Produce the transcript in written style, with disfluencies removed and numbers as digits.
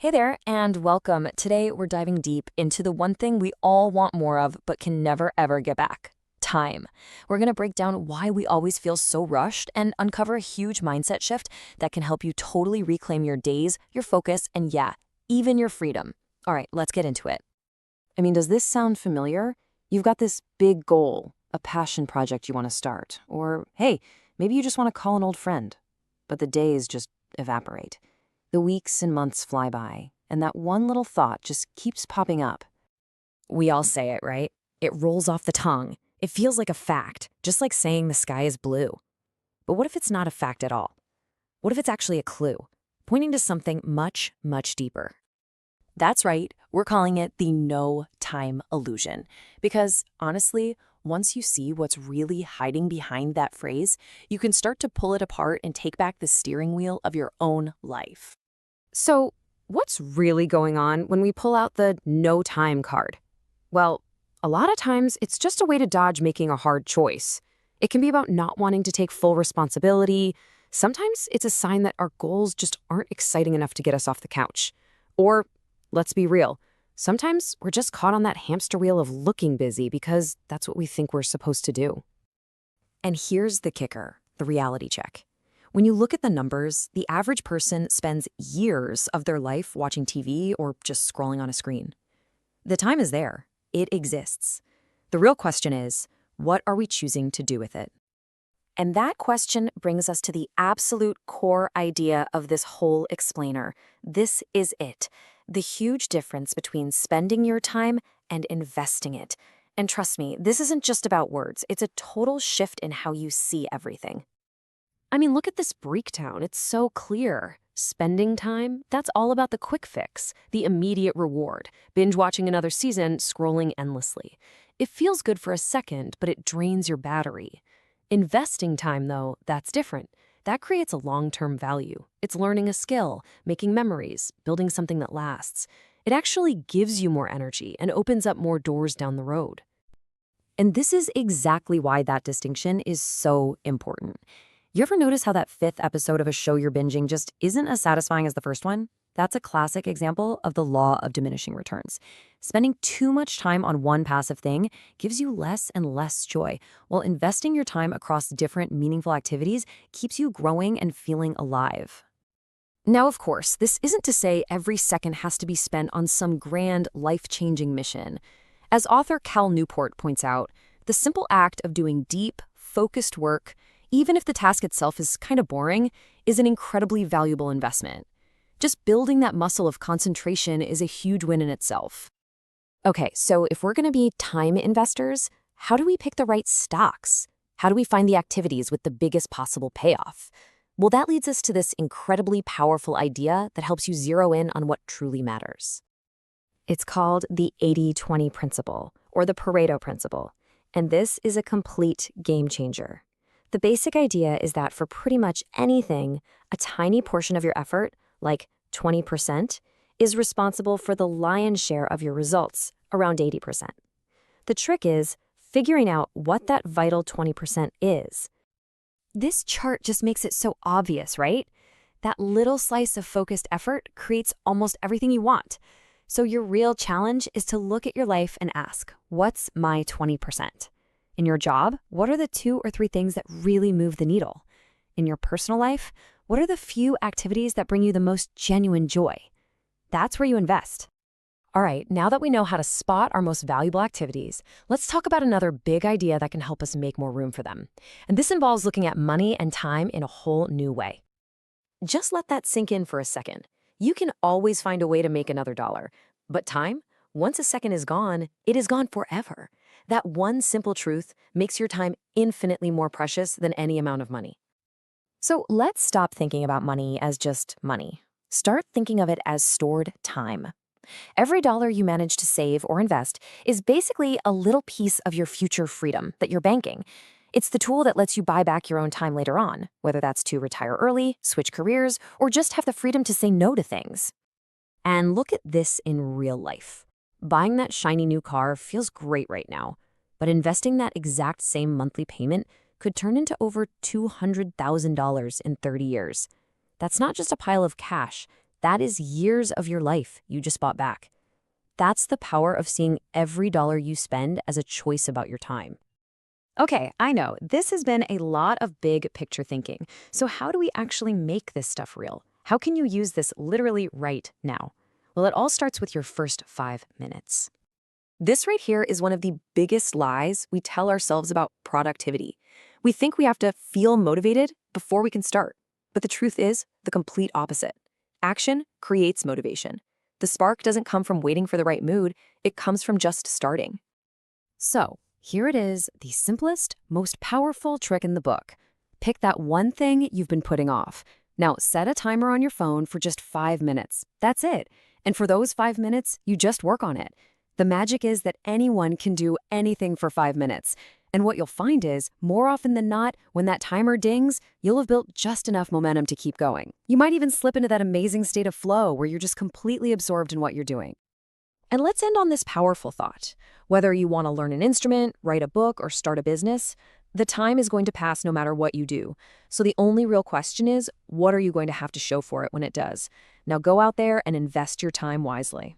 Hey there, and welcome. Today, we're diving deep into the one thing we all want more of but can never ever get back: time. We're going to break down why we always feel so rushed and uncover a huge mindset shift that can help you totally reclaim your days, your focus, and yeah, even your freedom. All right, let's get into it. Does this sound familiar? You've got this big goal, a passion project you want to start, or hey, maybe you just want to call an old friend. But the days just evaporate. The weeks and months fly by, and that one little thought just keeps popping up. We all say it, right? It rolls off the tongue. It feels like a fact, just like saying the sky is blue. But what if it's not a fact at all? What if it's actually a clue, pointing to something much, much deeper? That's right, we're calling it the no time illusion. Because honestly, once you see what's really hiding behind that phrase, you can start to pull it apart and take back the steering wheel of your own life. So, what's really going on when we pull out the no time card? Well, a lot of times it's just a way to dodge making a hard choice. It can be about not wanting to take full responsibility. Sometimes it's a sign that our goals just aren't exciting enough to get us off the couch. Or, let's be real, sometimes we're just caught on that hamster wheel of looking busy because that's what we think we're supposed to do. And here's the kicker, the reality check. When you look at the numbers, the average person spends years of their life watching TV or just scrolling on a screen. The time is there. It exists. The real question is, what are we choosing to do with it? And that question brings us to the absolute core idea of this whole explainer. This is it. The huge difference between spending your time and investing it. And trust me, this isn't just about words. It's a total shift in how you see everything. Look at this breakdown. It's so clear. Spending time, that's all about the quick fix, the immediate reward, binge watching another season, scrolling endlessly. It feels good for a second, but it drains your battery. Investing time, though, that's different. That creates a long-term value. It's learning a skill, making memories, building something that lasts. It actually gives you more energy and opens up more doors down the road. And this is exactly why that distinction is so important. You ever notice how that fifth episode of a show you're binging just isn't as satisfying as the first one? That's a classic example of the law of diminishing returns. Spending too much time on one passive thing gives you less and less joy, while investing your time across different meaningful activities keeps you growing and feeling alive. Now, of course, this isn't to say every second has to be spent on some grand, life-changing mission. As author Cal Newport points out, the simple act of doing deep, focused work, even if the task itself is kind of boring, is an incredibly valuable investment. Just building that muscle of concentration is a huge win in itself. Okay, so if we're going to be time investors, how do we pick the right stocks? How do we find the activities with the biggest possible payoff? Well, that leads us to this incredibly powerful idea that helps you zero in on what truly matters. It's called the 80-20 principle, or the Pareto principle, and this is a complete game changer. The basic idea is that for pretty much anything, a tiny portion of your effort, like 20%, is responsible for the lion's share of your results, around 80%. The trick is figuring out what that vital 20% is. This chart just makes it so obvious, right? That little slice of focused effort creates almost everything you want. So your real challenge is to look at your life and ask, what's my 20%? In your job, what are the 2 or 3 things that really move the needle? In your personal life, what are the few activities that bring you the most genuine joy? That's where you invest. All right, now that we know how to spot our most valuable activities, let's talk about another big idea that can help us make more room for them. And this involves looking at money and time in a whole new way. Just let that sink in for a second. You can always find a way to make another dollar. But time, once a second is gone, it is gone forever. That one simple truth makes your time infinitely more precious than any amount of money. So let's stop thinking about money as just money. Start thinking of it as stored time. Every dollar you manage to save or invest is basically a little piece of your future freedom that you're banking. It's the tool that lets you buy back your own time later on, whether that's to retire early, switch careers, or just have the freedom to say no to things. And look at this in real life. Buying that shiny new car feels great right now, but investing that exact same monthly payment could turn into over $200,000 in 30 years. That's not just a pile of cash, That is years of your life you just bought back. That's the power of seeing every dollar you spend as a choice about your time. Okay, I know, this has been a lot of big picture thinking. So how do we actually make this stuff real? How can you use this literally right now? Well, it all starts with your first 5 minutes. This right here is one of the biggest lies we tell ourselves about productivity. We think we have to feel motivated before we can start. But the truth is the complete opposite. Action creates motivation. The spark doesn't come from waiting for the right mood, it comes from just starting. So, here it is, the simplest, most powerful trick in the book. Pick that one thing you've been putting off. Now, set a timer on your phone for just 5 minutes. That's it. And for those 5 minutes, you just work on it. The magic is that anyone can do anything for 5 minutes. And what you'll find is, more often than not, when that timer dings, you'll have built just enough momentum to keep going. You might even slip into that amazing state of flow where you're just completely absorbed in what you're doing. And let's end on this powerful thought. Whether you want to learn an instrument, write a book, or start a business, the time is going to pass no matter what you do. So the only real question is, what are you going to have to show for it when it does? Now go out there and invest your time wisely.